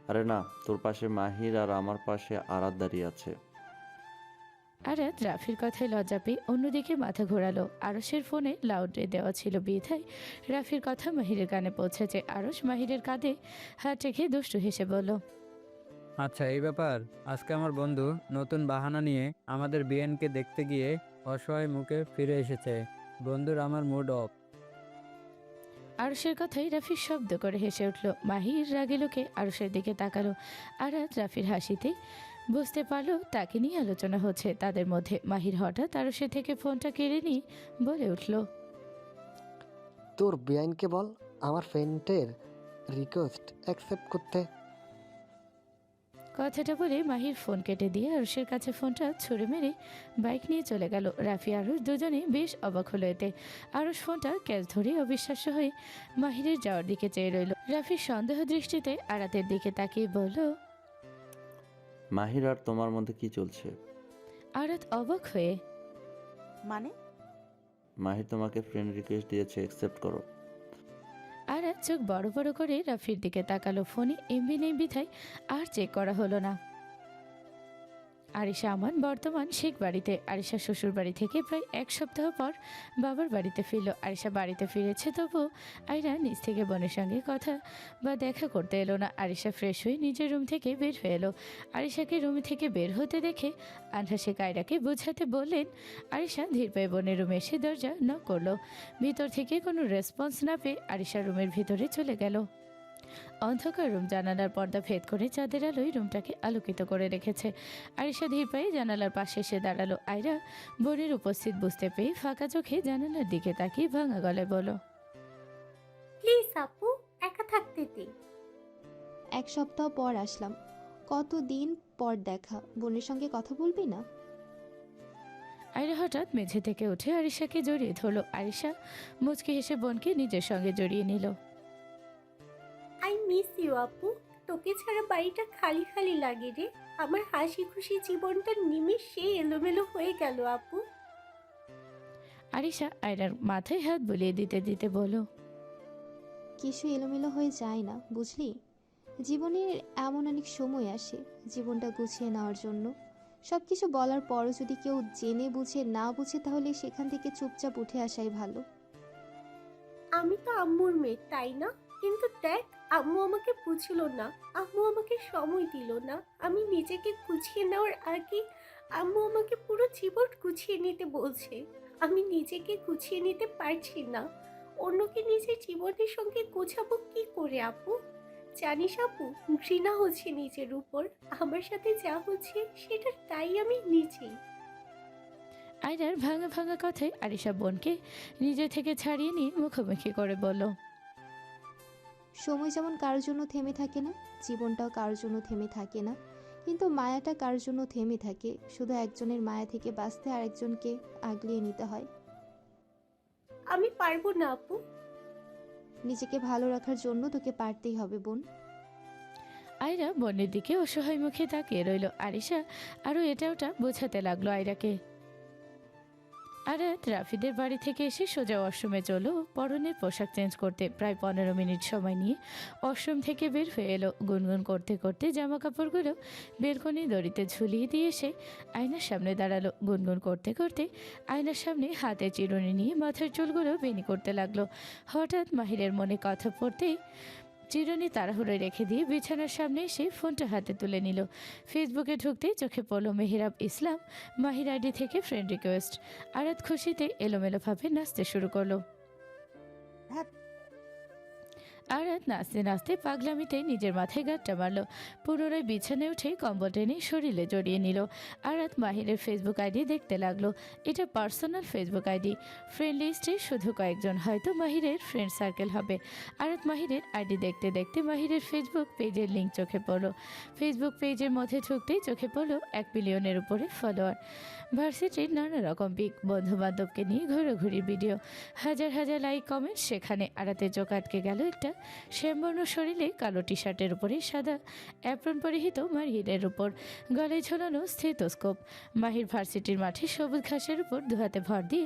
আরে না, তোর পাশে মাহির আর আমার পাশে আরাত দাঁড়িয়ে আছে। আরাত রাফির কথায় লজ্জা পেয়ে অন্যদিকে মাথা ঘোরালো। আরশের ফোনে লাউডে দেওয়া ছিল বিধায় রাফির কথা মাহিরের কানে পৌঁছেছে। আরশ মাহিরের কাঁধে হাত রেখে দুষ্টু হেসে বলল, আচ্ছা এই ব্যাপার, আজকে আমার বন্ধু নতুন বাহানা নিয়ে আমাদের বিয়েনকে দেখতে গিয়ে অসহায় মুখে ফিরে এসেছে। বন্ধুর আমার মুড অফ। আরশের কথাই রাফি শব্দ করে হেসে উঠল। মাহির রাগে লোকে আরশের দিকে তাকালো। আরাত রাফির হাসিতে বুঝতে পারলো তাকে নিয়ে আলোচনা হচ্ছে তাদের মধ্যে। মাহির হঠাৎ আরশের থেকে ফোনটা কেড়ে নিয়ে বলে উঠল, তোর বেআইনকে বল আমার ফ্রেন্ডের রিকোয়েস্ট অ্যাকসেপ্ট করতে। কথাটা বলে মাহির ফোন কেটে দিয়ে আরুষের কাছে ফোনটা ছুঁড়ে মেরে বাইক নিয়ে চলে গেল। রাফি আরুষ দুজনে বেশ অবাক হলো এতে। আরুষ ফোনটা ক্যাচ ধরে অবিশ্বাস্য হয়ে মাহিরের যাওয়ার দিকে চেয়ে রইল। রাফির সন্দেহ দৃষ্টিতে আরাতের দিকে তাকিয়ে বলল, মাহির আর তোমার মধ্যে কি চলছে? আরাত অবাক হয়ে, মানে? মাহির তোমাকে ফ্রেন্ড রিকোয়েস্ট দিয়েছে, অ্যাকসেপ্ট করো। আরাত চোখ বড় বড় করে রাফির দিকে তাকালো। ফোনে এমবি নেই বিধায় আর চেক করা হলো না। আরিশা আমান বর্তমান শেখ বাড়িতে। আরিশা শ্বশুর বাড়ি থেকে প্রায় এক সপ্তাহ পর বাবার বাড়িতে ফিরল। আরিশা বাড়িতে ফিরেছে, তবু আয়রা নিজ থেকে বোনের সঙ্গে কথা বা দেখা করতে এলো না। আরিশা ফ্রেশ হয়ে নিজের রুম থেকে বের হয়ে এলো। আরিশাকে রুম থেকে বের হতে দেখে আনহা শেখ আয়রাকে বোঝাতে বললেন। আরিশা ধীর পায়ে বোনের রুমে এসে দরজা নক করলো। ভিতর থেকে কোনো রেসপন্স না পেয়ে আরিশা রুমের ভিতরে চলে গেল। অন্ধকার রুম, জানালার পর্দা ভেদ করে চাঁদের আলোয় রুমটাকে আলোকিত করে রেখেছে। আরিশা ধীর পায়ে জানালার পাশে এসে দাঁড়ালো। আয়রা বোনের উপস্থিত বুঝতে পেয়ে ফাঁকা চোখে জানালার দিকে তাকিয়ে ভাঙা গলায় বলো, প্লিজ আপু, একা থাকতে দে। এক সপ্তাহ পর আসলাম, কতদিন পর দেখা, বোনের সঙ্গে কথা বলবি না? আয়রা হঠাৎ মেঝে থেকে উঠে আরিশাকে জড়িয়ে ধরলো। আরিশা মুচকি হেসে বোনকে নিজের সঙ্গে জড়িয়ে নিল। আই মিস ইউ আপু, তোকে ছাড়া বাড়িটা খালি খালি লাগে রে। আমার হাসি খুশি জীবনটা নিমেষে এলোমেলো হয়ে গেল আপু। আরিশা আয়রার মাথায় হাত বুলিয়ে দিতে দিতে বলো, কিছু এলোমেলো হয়ে যায় না, বুঝলি? জীবনের এমন অনেক সময় আসে জীবনটা গুছিয়ে নেওয়ার জন্য। সব কিছু বলার পরও যদি কেউ জেনে বুঝে না বুঝে, তাহলে সেখান থেকে চুপচাপ উঠে আসাই ভালো। আমি তো আম্মুর মেয়ে, তাই না? কিন্তু দেখ, আম্মু আমাকে বুঝলো না, আম্মু আমাকে সময় দিল না। আমি নিজেকে গুছিয়ে নেওয়ার আগে আম্মু আমাকে পুরো জীবন গুছিয়ে নিতে বলছে। আমি নিজেকে গুছিয়ে নিতে পারছি না, অন্যকে নিজের জীবনের সঙ্গে গোছাবো কি করে আপু? জানিস আপু, ঘৃণা হচ্ছে নিজের উপর। আমার সাথে যা হচ্ছে সেটা তাই আমি নিজেই। আয়রার ভাঙা ভাঙা কথায় আরিশা বোনকে নিজে থেকে ছাড়িয়ে নিয়ে মুখোমুখি করে বলল, সময় যেমন কারোর জন্য থেমে থাকে না, জীবনটাও কারোর জন্য থেমে থাকে না, কিন্তু মায়াটা কারোর জন্য থেমে থাকে। শুধু একজনের মায়া থেকে বাঁচতে আর একজনকে আগলিয়ে নিতে হয়। আমি পারবো না আপু। নিজেকে ভালো রাখার জন্য তোকে পারতেই হবে বোন। আয়রা বোনের দিকে অসহায় মুখে তাকিয়ে রইল। আরিশা আরও এটা ওটা বোঝাতে লাগলো আয়রাকে। আরাত রাফিদের বাড়ি থেকে এসে সোজা ওয়াশরুমে চলো পরনের পোশাক চেঞ্জ করতে। প্রায় 15 মিনিট সময় নিয়ে ওয়াশরুম থেকে বের হয়ে এলো। গুনগুন করতে করতে জামা কাপড়গুলো বেলকনি দড়িতে ঝুলিয়ে দিয়ে এসে আয়নার সামনে দাঁড়ালো। গুনগুন করতে করতে আয়নার সামনে হাতে চিরুনি নিয়ে মাথার চুলগুলো বেনি করতে লাগলো। হঠাৎ মাহিরের মনে কথা পড়তেই চিরুনি তাড়াহুড়োয় রেখে দিয়ে বিছানার সামনে এসে ফোনটা হাতে তুলে নিল। ফেসবুকে ঢুকতেই চোখে পড়ল মেহেরাব ইসলাম মাহির আইডি থেকে ফ্রেন্ড রিকোয়েস্ট। আরাত খুশিতে এলোমেলোভাবে নাচতে শুরু করলো। হ্যাঁ। আরাত নাচতে নাচতে পাগলামিতে নিজের মাথায় গাঁটটা মারল। পুনরায় বিছানায় উঠে কম্বল টেনে শরীরে জড়িয়ে নিল। আরাত মাহিরের ফেসবুক আইডি দেখতে লাগলো। এটা পার্সোনাল ফেসবুক আইডি, ফ্রেন্ড লিস্টে শুধু কয়েকজন হয়তো মাহিরের ফ্রেন্ড সার্কেল হবে। আরাত মাহিরের আইডি দেখতে দেখতে মাহিরের ফেসবুক পেজের লিঙ্ক চোখে পড়লো। ফেসবুক পেজের মধ্যে ঢুকতেই চোখে পড়লো 1 মিলিয়নের উপরে ফলোয়ার, ভার্সিটির নানা রকম পিক, বন্ধু বান্ধবকে নিয়ে ঘোরাঘুরির ভিডিও, হাজার হাজার লাইক কমেন্ট। সেখানে আরাতের চোখ আটকে গেল একটা শ্যামবর্ণ শরীরে কালো টি শার্টের উপরে সাদা অ্যাপ্রন পরিহিত মাহিরের উপর গলায় ঝোলানো স্থেটোস্কোপ। মাহির ভার্সিটির মাঠে সবুজ ঘাসের উপর দুহাতে ভর দিয়ে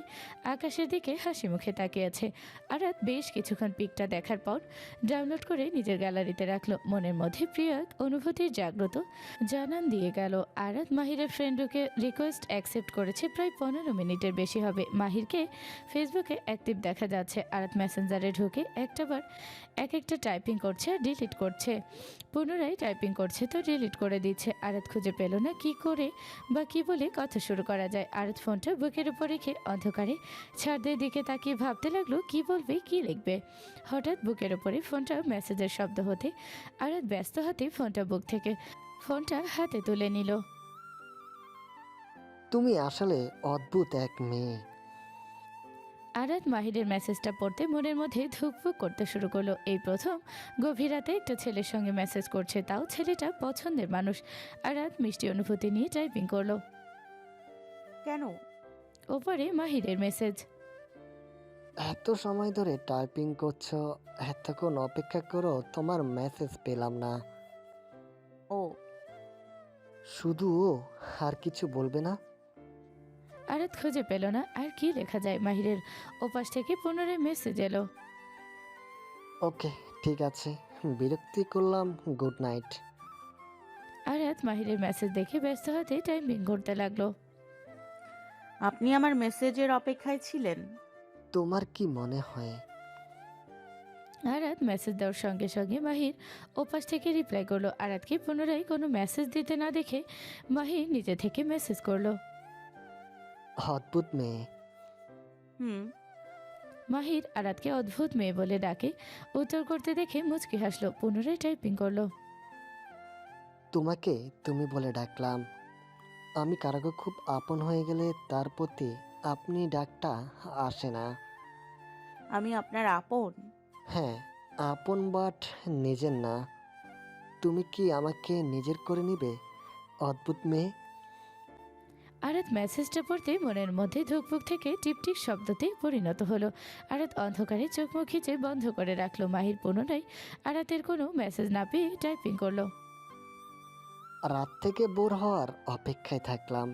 আকাশের দিকে হাসি মুখে তাকিয়ে আছে। আরাত বেশ কিছুক্ষণ পিকটা দেখার পর ডাউনলোড করে নিজের গ্যালারিতে রাখলো। মনের মধ্যে প্রিয় এক অনুভূতির জাগ্রত জানান দিয়ে গেল। আরাত মাহিরের ফ্রেন্ডকে রিকোয়েস্ট অ্যাকসেপ্ট করেছে প্রায় 15 মিনিটের বেশি হবে। মাহিরকে ফেসবুকে অ্যাক্টিভ দেখা যাচ্ছে। আরাত মেসেঞ্জারে ঢুকে একটাবার একটা টাইপিং করছে আর ডিলিট করছে, পুনরায় টাইপিং করছে তো ডিলিট করে দিচ্ছে। আরাত খুঁজে পেল না কি করে বা কি বলে কথা শুরু করা যায়। আরাত ফোনটা বুকের উপর রেখে অন্ধকারে ছাদের দিকে তাকিয়ে ভাবতে লাগলো কি বলবে কি লিখবে। হঠাৎ বুকের উপরে ফোনটা মেসেজের শব্দ হতে আরাত ব্যস্ত হাতে ফোনটা হাতে তুলে নিল। তুমি আসলে অদ্ভুত এক মেয়ে। আরাত মাহিরের মেসেজটা পড়তে মনের মধ্যে ধুকপুক করতে শুরু করলো। এই প্রথম গভীর রাতে একটা ছেলের সঙ্গে মেসেজ করছে, তাও ছেলেটা পছন্দের মানুষ। আরাত মিষ্টি অনুভূতি নিয়ে টাইপিং করলো। কেন? ওপরে মাহিরের মেসেজ। এত সময় ধরে টাইপিং করছো, এতক্ষণ অপেক্ষা করো, তোমার মেসেজ পেলাম না। ও শুধু ও, আর কিছু বলবে না? আরাত খুঁজে পেল না আর কি লেখা যায়। মাহিরের ওপাশ থেকে পুনরায় মেসেজ এলো। ওকে, ঠিক আছে, বিরক্তি করলাম, গুড নাইট। আরাত মাহিরের মেসেজ দেখে ব্যস্ত হাতে টাইপিং করতে লাগলো। আপনি আমার মেসেজের অপেক্ষায় ছিলেন? তোমার কি মনে হয়? আরাত মেসেজ দেওয়ার সঙ্গে সঙ্গে মাহির ওপাশ থেকে রিপ্লাই করলো। আরাতকে পুনরায় কোনো মেসেজ দিতে না দেখে মাহির নিজে থেকে মেসেজ করলো। অদ্ভুত মেয়ে। হুম। মাহির আরাতকে অদ্ভুত মেয়ে বলে ডাকে। উত্তর করতে দেখে মুচকি হাসলো, পুনরায় টাইপিং করলো। তোমাকে তুমি বলে ডাকলাম। আমি কারাগো খুব আপন হয়ে গেলে তার প্রতি আপনি ডাকটা আসে না। আমি আপনার আপন? হ্যাঁ, আপন বাট নিজের না। তুমি কি আমাকে নিজের করে নিবে, অদ্ভুত মেয়ে? আরাত মেসেজটা পড়তে মনের মধ্যে ধুকপুক থেকে টিপটিপ শব্দতে পরিণত হলো। আরাত অন্ধকারে চোখ মুখ খিচে বন্ধ করে রাখলো। মাহির পুনরায় আরাতের কোনো মেসেজ না পেয়ে টাইপিং করলো। রাত থেকে বোর হওয়ার অপেক্ষায় থাকলাম।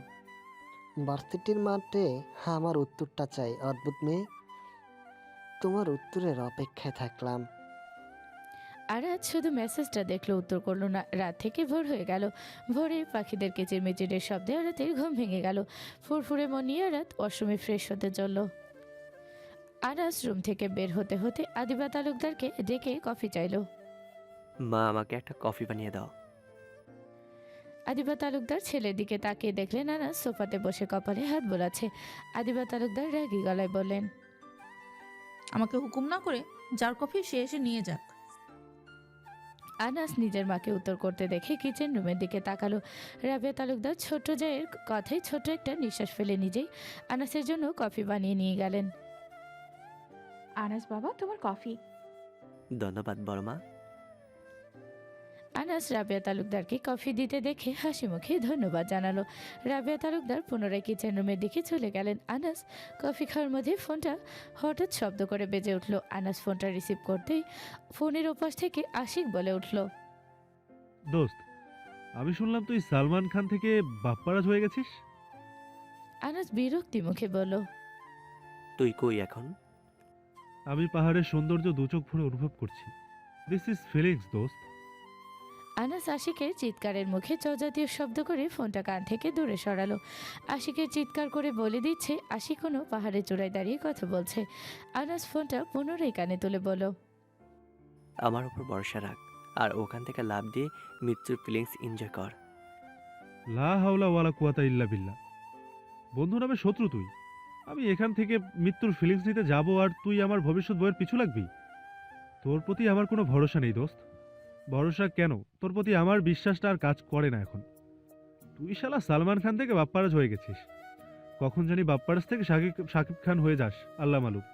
ভার্সিটির মাঠে আমার উত্তরটা চাই, অদ্ভুত মেয়ে। তোমার উত্তরের অপেক্ষায় থাকলাম। আরাত শুধু মেসেজটা দেখলো, উত্তর করলো না। রাত থেকে ভোর হয়ে গেল। ভোরে পাখিদের কিচিরমিচিরের শব্দে আরাতের ঘুম ভেঙে গেল। ফুরফুরে মন নিয়ে আরাত ওয়াশরুমে ফ্রেশ হতে চলল। আরাস রুম থেকে বের হতে হতে আদিবা তালুকদারকে ডেকে কফি চাইলো। মা, আমাকে একটা কফি বানিয়ে দাও। আদিবা তালুকদার ছেলের দিকে তাকিয়ে দেখলেন আনাস সোফাতে বসে কপালে হাত বোলাচ্ছে। আদিবা তালুকদার রাগী গলায় বললেন, আমাকে হুকুম না করে যার কফি সে এসে নিয়ে যাক। আনাস নিজের মাকে উত্তর করতে দেখে কিচেন রুমের দিকে তাকালো। রাবেয়া তালুকদার ছোট্ট জায়ের কথায় ছোট একটা নিঃশ্বাস ফেলে নিজেই আনাসের জন্য কফি বানিয়ে নিয়ে গেলেন। আনাস বাবা, তোমার কফি। ধন্যবাদ বড় মা। আনাস রাবেয়া তালুকদারকে কফি দিতে দেখে হাসি মুখে ধন্যবাদ জানালো। রাবেয়া তালুকদার পুনরায় কিচেন রুমের দিকে চলে গেলেন। আনাস কফি খাওয়ার মধ্যে ফোনটা হঠাৎ শব্দ করে বেজে উঠল। আনাস ফোনটা রিসিভ করতেই ফোনের ওপাশ থেকে আশিক বলে উঠল, দোস্ত, আমি শুনলাম তুই সালমান খান থেকে বাপ্পারাজ হয়ে গেছিস। আনাস বিরক্তি মুখে বলল, তুই কই এখন? আমি পাহাড়ের সৌন্দর্য দুচোখ ভরে অনুভব করছি। দিস ইজ ফিলিংস দোস্ত। আনাস আশিকের চিৎকারের মুখে চজাতীয় শব্দ করে ফোনটা কান থেকে দূরে সরালো। আশিকের চিৎকার করে বলে দিচ্ছে আশিক কোনো পাহাড়ের চূড়ায় দাঁড়িয়ে কথা বলছে। আনাস ফোনটা পুনরায় কানে তুলে বলল, আমার উপর ভরসা রাখ আর ওখান থেকে লাভ দিয়ে মৃত্যুর ফিলিংস এনজয় কর। লা হাওলা ওয়ালা কুয়াতা ইল্লা বিল্লাহ। বন্ধু নামে শত্রু তুই। আমি এখান থেকে মৃত্যুর ফিলিংস নিতে যাব আর তুই আমার ভবিষ্যৎ বইয়ের পিছু লাগবি? তোর প্রতি আমার কোনো ভরসা নেই দোস্ত। ভরসা কেন, তোর প্রতি আমার বিশ্বাসটা আর কাজ করে না এখন। তুই শালা সালমান খান থেকে বাপ্পারাজ হয়ে গেছিস। কখন জানি বাপ্পারাজ থেকে শাকিব খান হয়ে যাস, আল্লাহ মালুম।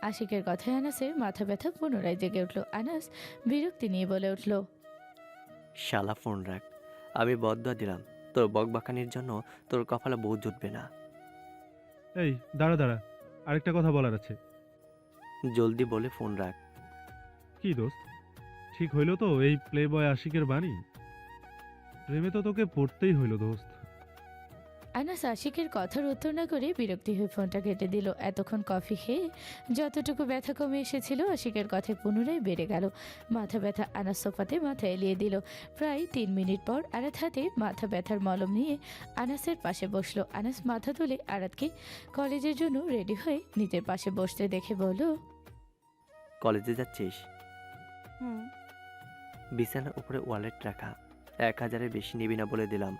আশিকের কথায় আনাসের মাথা ব্যথা পুনরায় জেগে উঠল। আনাস বিরক্তি নিয়ে বলে উঠল, শালা ফোন রাখ। আমি বদদোয়া দিলাম, তোর বকবাকানির জন্য তোর কপালে বউ জুটবে না। এই দাঁড়া দাঁড়া, আরেকটা কথা বলার আছে। জলদি বলে ফোন রাখ। কি দোস্ত, ঠিক হইল তো এই প্লে বয় আশিকের বাণী? প্রেমে তো তোকে পড়তেই হইল দোস্ত। আনাস আশিকের কথার উত্তর না করে বিরক্তি হয়ে ফোনটা কেটে দিল। এতক্ষণ কফি খেয়ে যতটুকু ব্যথা কমে এসেছিল আশিকের কথায় পুনরায় বেড়ে গেল। মাথা ব্যথা। আনাস সোফাতে মাথা এলিয়ে দিল। প্রায় 3 মিনিট পর আরাত হাতে মাথা ব্যথার মলম নিয়ে আনাসের পাশে বসলো। আনাস মাথা তুলে আরাতকে কলেজের জন্য রেডি হয়ে নিজের পাশে বসতে দেখে বলল, কলেজে যাচ্ছিস? হুম। বিছানার উপরে ওয়ালেট রাখা, 1000-এর বেশি নিবি না বলে দিলাম।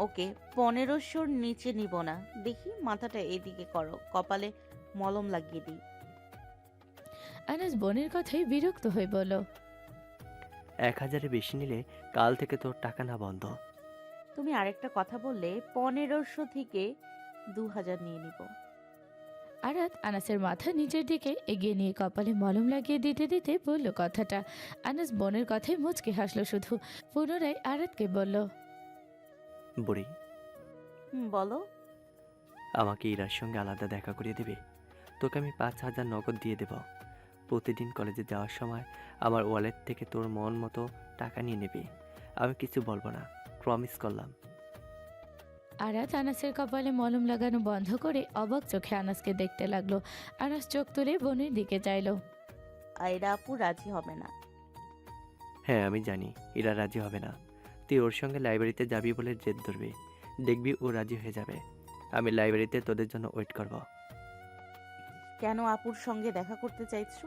ওকে, 1500-র নিচে নিব না। দেখি মাথাটা এদিকে করো, কপালে মলম লাগিয়ে দিই। আনাস বোনের কথায় বিরক্ত হয়ে বলল, 1000-এর বেশি নিলে কাল থেকে তোর টাকা না বন্ধ। তুমি আরেকটা কথা বললে 1500 থেকে 2000 নিয়ে নিব। আরাত আনাসের মাথা নিচের দিকে এগিয়ে নিয়ে কপালে মলম লাগিয়ে দিতে দিতে বলল কথাটা। আনাস বোনের কথায় মুচকি হাসলো শুধু। পুনরায় আরাতকে বলল, বুড়ি, বলো। আমাকে ইরার সঙ্গে আলাদা দেখা করিয়ে দেবে? তোকে আমি 5000 নগদ দিয়ে দেব। প্রতিদিন কলেজে যাওয়ার সময় আমার ওয়ালেট থেকে তোর মন মতো টাকা নিয়ে নেবে। আমি কিছু বলবো না, প্রমিস করলাম। আরাত আনাসের কপালে মলম লাগানো বন্ধ করে অবাক চোখে আনাসকে দেখতে লাগলো। আনাস চোখ তুলে বোনের দিকে চাইলো। আয়রা আপু রাজি হবে না। হ্যাঁ আমি জানি ইরা রাজি হবে না। তুই ওর সঙ্গে লাইব্রেরিতে যাবি বলে জেদ ধরবি, দেখবি ও রাজি হয়ে যাবে। আমি লাইব্রেরিতে তোদের জন্য ওয়েট করব। কেন আপুর সঙ্গে দেখা করতে চাইছো?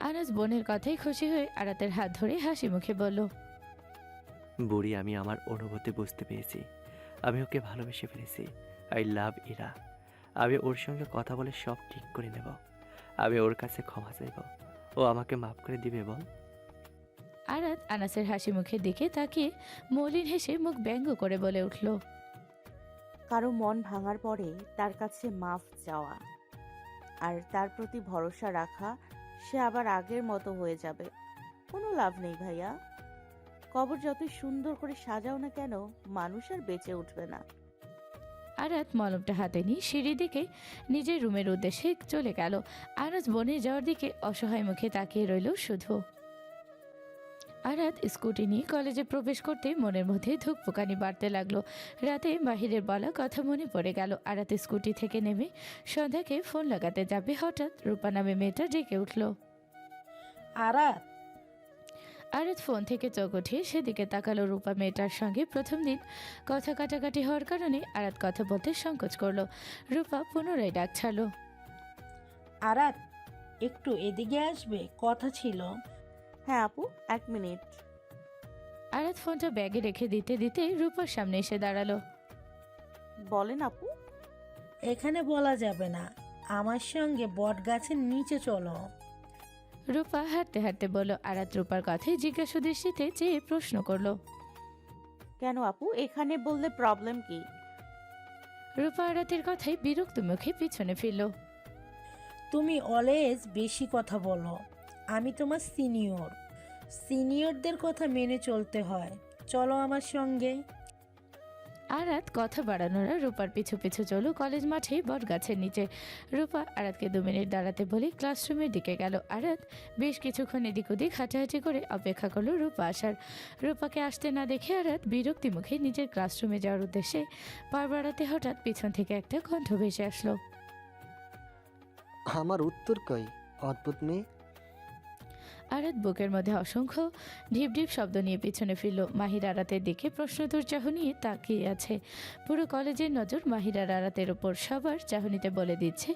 আনাস বোনের কথাই খুশি হয়ে আরাতের হাত ধরে হাসি মুখে বলল, বুড়ি, আমি আমার অনুভূতি বুঝতে পেরেছি। আমি ওকে ভালোবেসে ফেলেছি। I love Ira. আমি ওর সঙ্গে কথা বলে সব ঠিক করে নেব। আমি ওর কাছে ক্ষমা চাইব, ও আমাকে মাফ করে দিবে বল। আরাত আনাসের হাসি মুখের দিকে তাকিয়ে মলিন হেসে মুখ ব্যঙ্গ করে বলে উঠল, কারো মন ভাঙার পরে তার কাছে মাফ চাওয়া আর তার প্রতি ভরসা রাখা, সে আবার আগের মতো হয়ে যাবে, কোনো লাভ নেই ভাইয়া। কবর যতই সুন্দর করে সাজাও না কেন, মানুষ আর বেঁচে উঠবে না। আরাত মলমটা হাতে নিয়ে সিঁড়ির দিকে নিজের রুমের উদ্দেশ্যে চলে গেল। আনাস বোনের যাওয়ার দিকে অসহায় মুখে তাকিয়ে রইল শুধু। আরাত স্কুটি নিয়ে কলেজে প্রবেশ করতে মনের মধ্যে ধুকপুকানি বাড়তে লাগলো। রাতে মাহিরের বলা কথা মনে পড়ে গেল। আরাত স্কুটি থেকে নেমে সন্ধ্যাকে ফোন লাগাতে যাবে, হঠাৎ রূপা নামে মেয়েটা ডেকে উঠল। আরাত, আরাত ফোন থেকে চোখ উঠিয়ে সেদিকে তাকালো। রূপা মেয়েটার সঙ্গে প্রথম দিন কথা কাটাকাটি হওয়ার কারণে আরাত কথা বলতে সংকোচ করলো। রূপা পুনরায় ডাক ছাড়লো, আরাত একটু এদিকে আসবে, কথা ছিল। হ্যাঁ আপু, 1 মিনিট। আরাত ফোনটা ব্যাগে রেখে দিতে দিতে রূপার সামনে এসে দাঁড়ালো। বলেন আপু। এখানে বলা যাবে না, আমার সঙ্গে বট গাছের নিচে চলো। রূপা হাঁটতে হাঁটতে বলল। আরাত রূপার কথায় জিজ্ঞাসা দৃষ্টিতে চেয়ে প্রশ্ন করলো, কেন আপু, এখানে বললে প্রবলেম কি? রূপা আরাতের কথায় বিরক্ত মুখে পিছনে ফিরল। তুমি অলওয়েজ বেশি কথা বলো। আমি তোমার সিনিয়রদের কথা মেনে চলতে হয়। চলো আমার সঙ্গে। আরাত কথা বাড়ানোরা রূপার পিছু পিছু চলো কলেজ মাঠে বট গাছের নিচে। রূপা আরাতকে 2 মিনিট দাঁড়াতে বলে ক্লাসরুমের দিকে গেল। আরাত বেশ কিছুক্ষণ এদিক ওদিক হাঁটাহাঁটি করে অপেক্ষা করলো রূপা আসার। রূপাকে আসতে না দেখে আরাত বিরক্তি মুখে নিজের ক্লাসরুমে যাওয়ার উদ্দেশ্যে পা বাড়াতে হঠাৎ পিছন থেকে একটা কণ্ঠ ভেসে আসলো। আমার উত্তর কই, অদ্ভুত মেয়ে। আরাত বুকের মধ্যে অসংখ্য ঢিপ ঢিপ শব্দ নিয়ে পিছনে ফিরল। মাহির আরাতের দিকে প্রশ্নতুর চাহনি তাকিয়ে আছে। পুরো কলেজের নজর মাহির আর আরাতের ওপর। সবার চাহনিতে বলে দিচ্ছে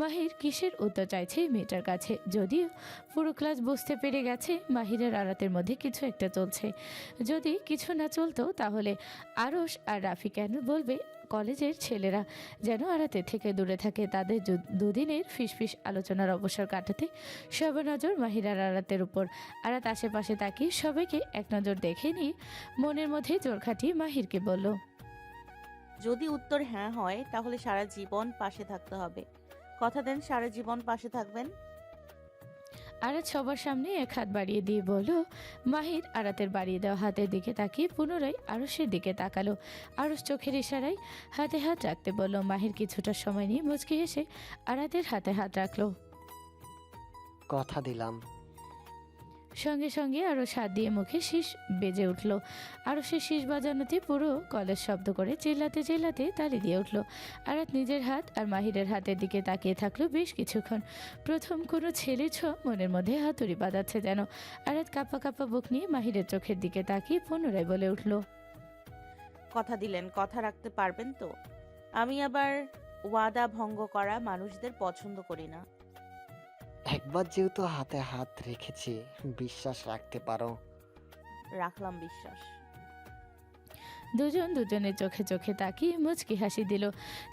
মাহির কিসের উত্তর চাইছে মেয়েটার কাছে। যদিও পুরো ক্লাস বুঝতে পেরে গেছে মাহির আর আরাতের মধ্যে কিছু একটা চলছে। যদি কিছু না চলতো তাহলে আরশ আর রাফি কেন বলবে কলেজের ছেলেরা যেন আরাতের থেকে দূরে থাকে। তাদের দুদিনের ফিসফিস আলোচনার অবসর কাটাতে সবার নজর মাহির আর আরাতের উপর। আরাত আশেপাশে তাকিয়ে সবাইকে এক নজর দেখে নিয়ে মনের মধ্যে জোর খাটিয়ে মাহিরকে বলল, যদি উত্তর হ্যাঁ হয় তাহলে সারা জীবন পাশে থাকতে হবে। কথা দেন সারা জীবন পাশে থাকবেন। আরাত সবার সামনে এক হাত বাড়িয়ে দিয়ে বলল। মাহির আরাতের বাড়িয়ে দেওয়া হাতের দিকে তাকিয়ে পুনরায় আরশের দিকে তাকালো। আরশ চোখের ইশারায় হাতে হাত রাখতে বলল। মাহির কিছুটা সময় নিয়ে মুচকি হেসে আরাতের হাতে হাত রাখলো। কথা দিলাম। সঙ্গে সঙ্গে আরও সাত দিয়ে মুখে শীষ বেজে উঠল। আরও সে শীষ বাজানোতে পুরো কলেজ শব্দ করে চিল্লাতে চিল্লাতে তালি দিয়ে উঠল। আরাত নিজের হাত আর মাহিরের হাতের দিকে তাকিয়ে থাকলো বেশ কিছুক্ষণ। প্রথম কোনো ছেলে মনের মধ্যে হাতুড়ি বাঁধাচ্ছে যেন। আরাত কাঁপা কাঁপা বুক নিয়ে মাহিরের চোখের দিকে তাকিয়ে পুনরায় বলে উঠল, কথা দিলেন, কথা রাখতে পারবেন তো? আমি আবার ওয়াদা ভঙ্গ করা মানুষদের পছন্দ করি না। একবার যেহেতু হাতে হাত রেখেছি, বিশ্বাস রাখতে পারো। রাখলাম বিশ্বাস। দুজন দুজনের চোখে চোখে তাকিয়ে মুচকি হাসি দিল।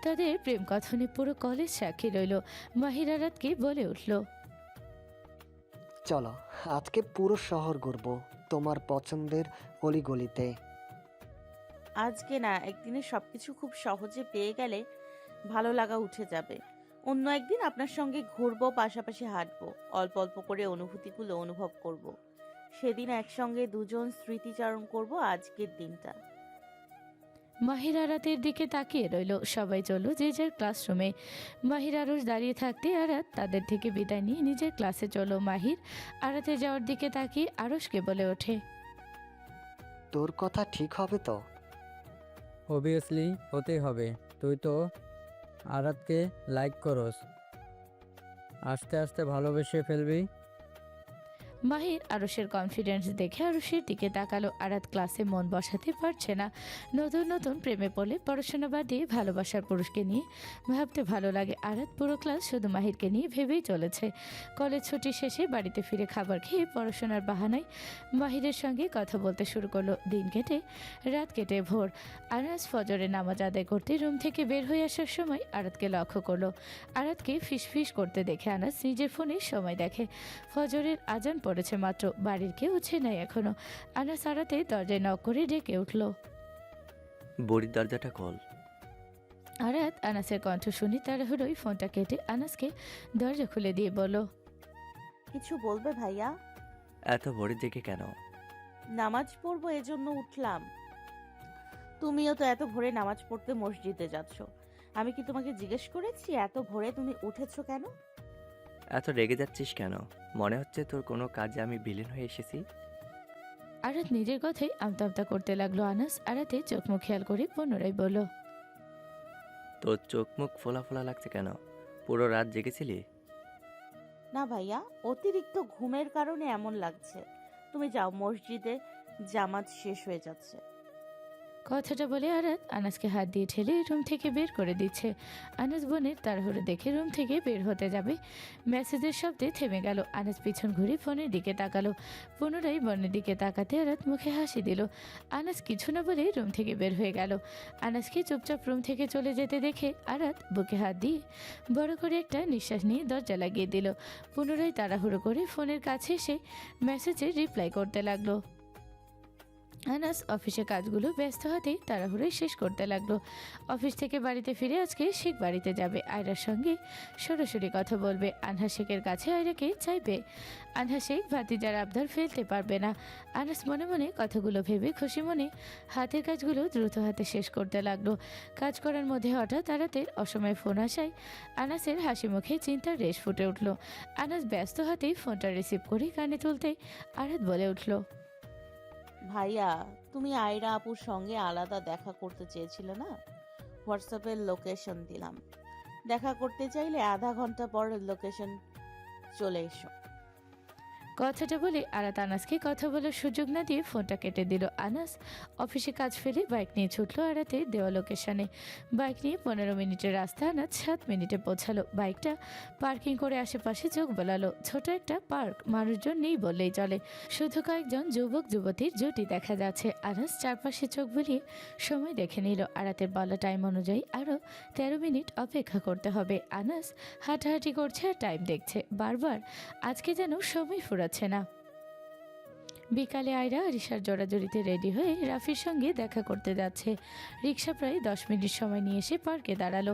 তাদের প্রেম কথনে পুরো কলেজ সাক্ষী রইল। মাহির আরাতকে বলে উঠল, চলো আজকে পুরো শহর ঘুরবো তোমার পছন্দের অলিগলিতে। আজকে না, একদিনে সবকিছু খুব সহজে পেয়ে গেলে ভালো লাগা উঠে যাবে। অন্য একদিন আপনার সঙ্গে ঘুরবো, পাশাপাশি হাঁটবো, অল্প অল্প করে অনুভূতিগুলো অনুভব করব। সেদিন একসঙ্গে দুজন স্মৃতিচারণ করব আজকের দিনটা। মাহির আরাতের দিকে তাকিয়ে রইল। সবাই চলল যে যার ক্লাসরুমে। মাহির আরশ দাঁড়িয়ে থাকতে আরাত তাদের থেকে বিদায় নিয়ে নিজের ক্লাসে চলো। মাহির আরাতে যাওয়ার দিকে তাকিয়ে আরশকে বলে ওঠে, তোর কথা ঠিক হবে তো? অবভিয়াসলি হতেই হবে, তুই তো আরাতকে লাইক করস, আস্তে আস্তে ভালোবেসে ফেলবি। মাহির আরশের কনফিডেন্স দেখে আরশের দিকে তাকালো। আরাত ক্লাসে মন বসাতে পারছে না। নতুন নতুন প্রেমে পড়লে পড়াশোনা বাদ দিয়ে ভালোবাসার পুরুষকে নিয়ে ভাবতে ভালো লাগে। আরাত পুরো ক্লাস শুধু মাহিরকে নিয়ে ভেবেই চলেছে। কলেজ ছুটি শেষে বাড়িতে ফিরে খাবার খেয়ে পড়াশোনার বাহানায় মাহিরের সঙ্গে কথা বলতে শুরু করলো। দিন কেটে রাত কেটে ভোর। আনাস ফজরের নামাজ আদায় করতে রুম থেকে বের হয়ে আসার সময় আরাতকে লক্ষ্য করলো। আরাতকে ফিসফিস করতে দেখে আনাস নিজের ফোনে সময় দেখে। ফজরের আজান পড়েছে মাত্র, বাড়ির কেউ উঠছে নাই এখনো। আনাস আরাতে দরজায় নক করে ডেকে উঠল। বড়ির দরজাটা খোল। আরাত আনাসের কণ্ঠ শুনে তাড়াহুড়োই ফোনটা কেটে আনাসকে দরজা খুলে দিয়ে বলল, কিছু বলবে ভাইয়া? এত ভোরে জেগে কেন? নামাজ পড়বো এজন্য উঠলাম। তুমিও তো এত ভোরে নামাজ পড়তে মসজিদে যাচ্ছ। আমি কি তোমাকে জিজ্ঞেস করেছি এত ভোরে তুমি উঠেছো কেন? এত রেগে যাচ্ছিস কেন? মনে হচ্ছে তোর কোনো কাজে আমি বিলীন হয়ে এসেছি। আরাত নিজের কথাই আমতা আমতা করতে লাগলো। আনাস আরাতে চোখ মুখ খেয়াল করে পুনরায় বলল, তোর চোখ মুখ ফোলা ফোলা লাগছে কেন? পুরো রাত জেগেছিলি? না ভাইয়া, অতিরিক্ত ঘুমের কারণে এমন লাগছে। তুমি যাও, মসজিদে জামাত শেষ হয়ে যাচ্ছে। কথাটা বলে আরাত আনাসকে হাত দিয়ে ঠেলে রুম থেকে বের করে দিচ্ছে। আনাস বোনের তাড়াহুড়ো দেখে রুম থেকে বের হতে যাবে, মেসেজের শব্দে থেমে গেল। আনাস পিছন ঘুরে ফোনের দিকে তাকালো। পুনরায় বোনের দিকে তাকাতে আরাত মুখে হাসি দিল। আনাস কিছু না বলে রুম থেকে বের হয়ে গেল। আনাসকে চুপচাপ রুম থেকে চলে যেতে দেখে আরাত বুকে হাত দিয়ে বড় করে একটা নিঃশ্বাস নিয়ে দরজা লাগিয়ে দিল। পুনরায় তাড়াহুড়ো করে ফোনের কাছে এসে মেসেজে রিপ্লাই করতে লাগলো। আনাস অফিসের কাজগুলো ব্যস্ত হাতেই তাড়াহুড়োই শেষ করতে লাগলো। অফিস থেকে বাড়িতে ফিরে আজকে শেখ বাড়িতে যাবে। আয়রার সঙ্গে সরাসরি কথা বলবে। আনহা শেখের কাছে আয়রাকে চাইবে। আনহা শেখ ভাতিজার আবদার ফেলতে পারবে না। আনাস মনে মনে কথাগুলো ভেবে খুশি মনে হাতের কাজগুলো দ্রুত হাতে শেষ করতে লাগলো। কাজ করার মধ্যে হঠাৎ আরাতের অসময়ে ফোন আসায় আনাসের হাসি মুখে চিন্তার রেশ ফুটে উঠল। আনাস ব্যস্ত হাতেই ফোনটা রিসিভ করে কানে তুলতেই আরাত বলে উঠল, ভাইয়া, তুমি আয়রা আপুর সঙ্গে আলাদা দেখা করতে চেয়েছিলে না? হোয়াটসঅ্যাপের লোকেশন দিলাম। দেখা করতে চাইলে আধা ঘন্টা পর লোকেশন চলে এসো। কথাটা বলে আরাত আনাসকে কথা বলার সুযোগ না দিয়ে ফোনটা কেটে দিল। আনাস অফিসে কাজ ফেলে বাইক নিয়ে ছুটলো আরাতে দেওয়া লোকেশনে। বাইক নিয়ে 15 মিনিটের রাস্তা আনাজ 7 মিনিটে পৌঁছালো। বাইকটা পার্কিং করে আশেপাশে চোখ বোলালো। ছোট একটা পার্ক, মানুষজন নেই বললেই চলে, শুধু কয়েকজন যুবক যুবতীর জুটি দেখা যাচ্ছে। আনাস চারপাশে চোখ বুলিয়ে সময় দেখে নিল। আরাতের বলা টাইম অনুযায়ী আরও 13 মিনিট অপেক্ষা করতে হবে। আনাস হাঁটাহাঁটি করছে আর টাইম দেখছে। বারবার আজকে যেন সময় ফুরাচ্ছে না। বিকালে আয়রা রিক্সার জোড়াজড়িতে রেডি হয়ে রাফির সঙ্গে দেখা করতে যাচ্ছে। রিক্সা প্রায় 10 মিনিট সময় নিয়ে এসে পার্কে দাঁড়ালো।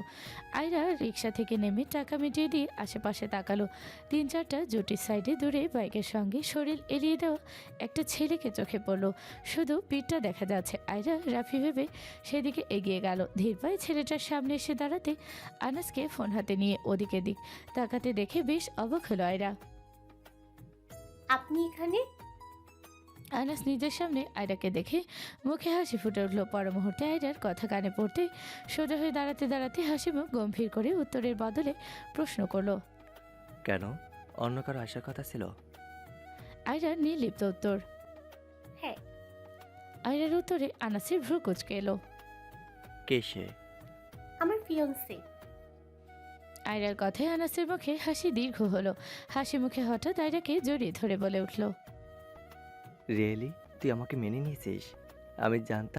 আয়রা রিক্সা থেকে নেমে টাকা মিটিয়ে দিয়ে আশেপাশে তাকালো। 3-4টা জুটির সাইডে দূরে বাইকের সঙ্গে শরীর এড়িয়ে দেওয়া একটা ছেলেকে চোখে পড়লো। শুধু পিঠটা দেখা যাচ্ছে। আয়রা রাফি ভেবে সেদিকে এগিয়ে গেল। ধীর পায়ে ছেলেটার সামনে এসে দাঁড়াতে আনাসকে ফোন হাতে নিয়ে ওদিকে দিক তাকাতে দেখে বেশ অবাক হলো আয়রা। আপনি এখানে? আনাস নিজের সামনে আয়রাকে দেখে মুখে হাসি ফুটে উঠল। পর মুহূর্তে আয়রার কথা কানে পড়তে সোজা হয়ে দাঁড়াতে দাঁড়াতে হাসি মুখ গম্ভীর করে উত্তরের বদলে প্রশ্ন করলো। কেন? অন্য কারো আসার কথা ছিল? আয়রার নির্লিপ্ত উত্তর। হ্যাঁ। আয়রার উত্তরে আনাসের ভ্রু কুচকে এলো। কে সে? আমার ফিয়ন্সে। আয়রার কথায় আনাসের মুখে হাসি দীর্ঘ হলো। হাসি মুখে হঠাৎ আয়রাকে জড়িয়ে ধরে বলে উঠল। রিয়েলি? তুই আমাকে মেনে নিয়েছিস? আমি জানতাম